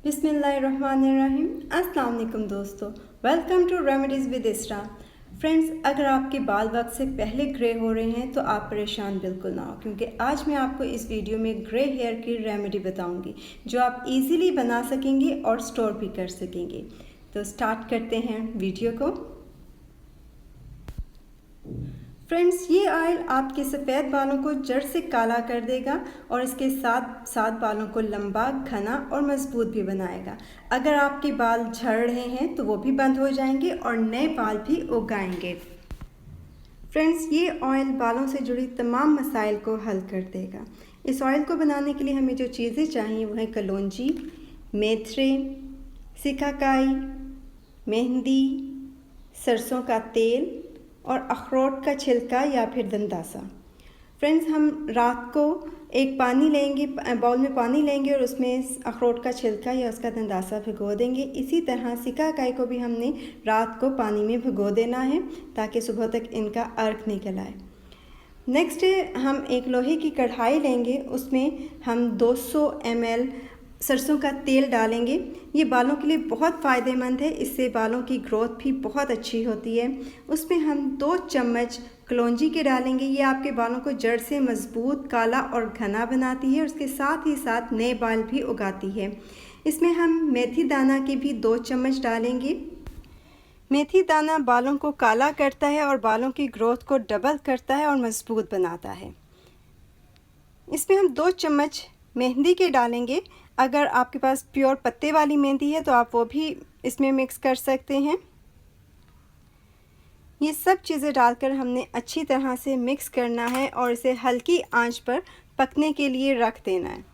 बिस्मिल्लाहिर्रहमानिर्रहीम। अस्सलाम वालेकुम दोस्तों, वेलकम टू रेमेडीज़ विद इसरा। फ्रेंड्स, अगर आपके बाल वक्त से पहले ग्रे हो रहे हैं तो आप परेशान बिल्कुल ना हो, क्योंकि आज मैं आपको इस वीडियो में ग्रे हेयर की रेमेडी बताऊंगी जो आप इजीली बना सकेंगे और स्टोर भी कर सकेंगे। तो स्टार्ट करते हैं वीडियो को। फ्रेंड्स, ये ऑयल आपके सफ़ेद बालों को जड़ से काला कर देगा और इसके साथ साथ बालों को लंबा, घना और मजबूत भी बनाएगा। अगर आपके बाल झड़ रहे हैं तो वो भी बंद हो जाएंगे और नए बाल भी उग आएंगे। फ्रेंड्स, ये ऑयल बालों से जुड़ी तमाम मसाइल को हल कर देगा। इस ऑयल को बनाने के लिए हमें जो चीज़ें चाहिए वो हैं कलौंजी, मेथरे, सिकाकाई, मेहंदी, सरसों का तेल और अखरोट का छिलका या फिर दंदासा। फ्रेंड्स, हम रात को एक पानी लेंगे, बाउल में पानी लेंगे और उसमें अखरोट का छिलका या उसका दंदासा भिगो देंगे। इसी तरह सिकाकाई को भी हमने रात को पानी में भिगो देना है ताकि सुबह तक इनका अर्क निकल आए। नेक्स्ट हम एक लोहे की कढ़ाई लेंगे, उसमें हम 200 ml सरसों का तेल डालेंगे। ये बालों के लिए बहुत फ़ायदेमंद है, इससे बालों की ग्रोथ भी बहुत अच्छी होती है। उसमें हम 2 चम्मच कलौंजी के डालेंगे। ये आपके बालों को जड़ से मजबूत, काला और घना बनाती है और उसके साथ ही साथ नए बाल भी उगाती है। इसमें हम मेथी दाना के भी 2 चम्मच डालेंगे। मेथी दाना बालों को काला करता है और बालों की ग्रोथ को डबल करता है और मजबूत बनाता है। इसमें हम 2 चम्मच मेहंदी के डालेंगे। अगर आपके पास प्योर पत्ते वाली मेहंदी है तो आप वो भी इसमें मिक्स कर सकते हैं। ये सब चीज़ें डालकर हमने अच्छी तरह से मिक्स करना है और इसे हल्की आंच पर पकने के लिए रख देना है।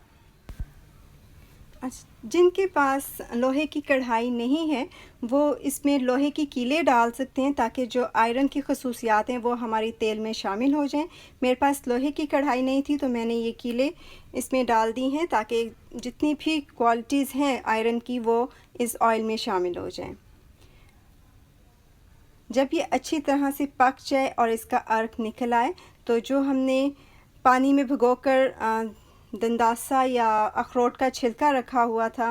जिनके पास लोहे की कढ़ाई नहीं है वो इसमें लोहे की कीलें डाल सकते हैं ताकि जो आयरन की खसूसियात हैं वो हमारी तेल में शामिल हो जाएं। मेरे पास लोहे की कढ़ाई नहीं थी तो मैंने ये कीलें इसमें डाल दी हैं ताकि जितनी भी क्वालिटीज़ हैं आयरन की वो इस ऑयल में शामिल हो जाएं। जब ये अच्छी तरह से पक जाए और इसका अर्क निकल आए तो जो हमने पानी में भिगोकर दंदासा या अखरोट का छिलका रखा हुआ था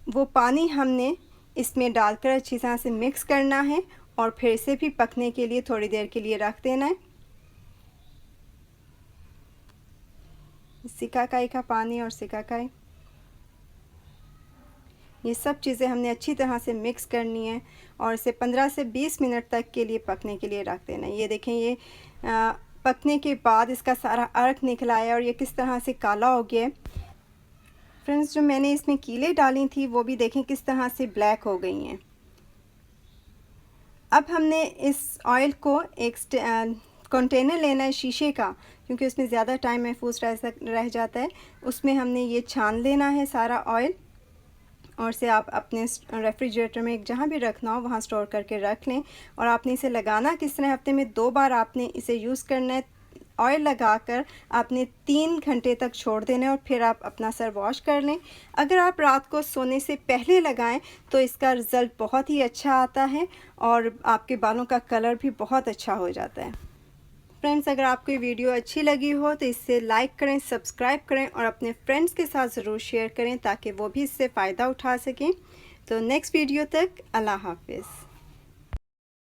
वो पानी हमने इसमें डालकर अच्छी तरह से मिक्स करना है और फिर इसे भी पकने के लिए थोड़ी देर के लिए रख देना है। सिकाकाई का पानी और सिकाकाई, ये सब चीज़ें हमने अच्छी तरह से मिक्स करनी है और इसे 15 से 20 मिनट तक के लिए पकने के लिए रख देना है। ये देखें, ये पकने के बाद इसका सारा अर्क निकला है और ये किस तरह से काला हो गया है। फ्रेंड्स, जो मैंने इसमें कीलें डाली थी वो भी देखें किस तरह से ब्लैक हो गई हैं। अब हमने इस ऑयल को एक कंटेनर लेना है शीशे का, क्योंकि उसमें ज़्यादा टाइम महफूज रह जाता है। उसमें हमने ये छान लेना है सारा ऑयल और इसे आप अपने रेफ्रिजरेटर में जहाँ भी रखना हो वहाँ स्टोर करके रख लें। और आपने इसे लगाना किस तरह, हफ्ते में 2 बार आपने इसे यूज़ करना है। ऑयल लगाकर आपने 3 घंटे तक छोड़ देना है और फिर आप अपना सर वॉश कर लें। अगर आप रात को सोने से पहले लगाएं तो इसका रिज़ल्ट बहुत ही अच्छा आता है और आपके बालों का कलर भी बहुत अच्छा हो जाता है। फ्रेंड्स, अगर आपको ये वीडियो अच्छी लगी हो तो इसे लाइक करें, सब्सक्राइब करें और अपने फ्रेंड्स के साथ ज़रूर शेयर करें ताकि वो भी इससे फ़ायदा उठा सकें। तो नेक्स्ट वीडियो तक अल्लाह हाफ़िज़।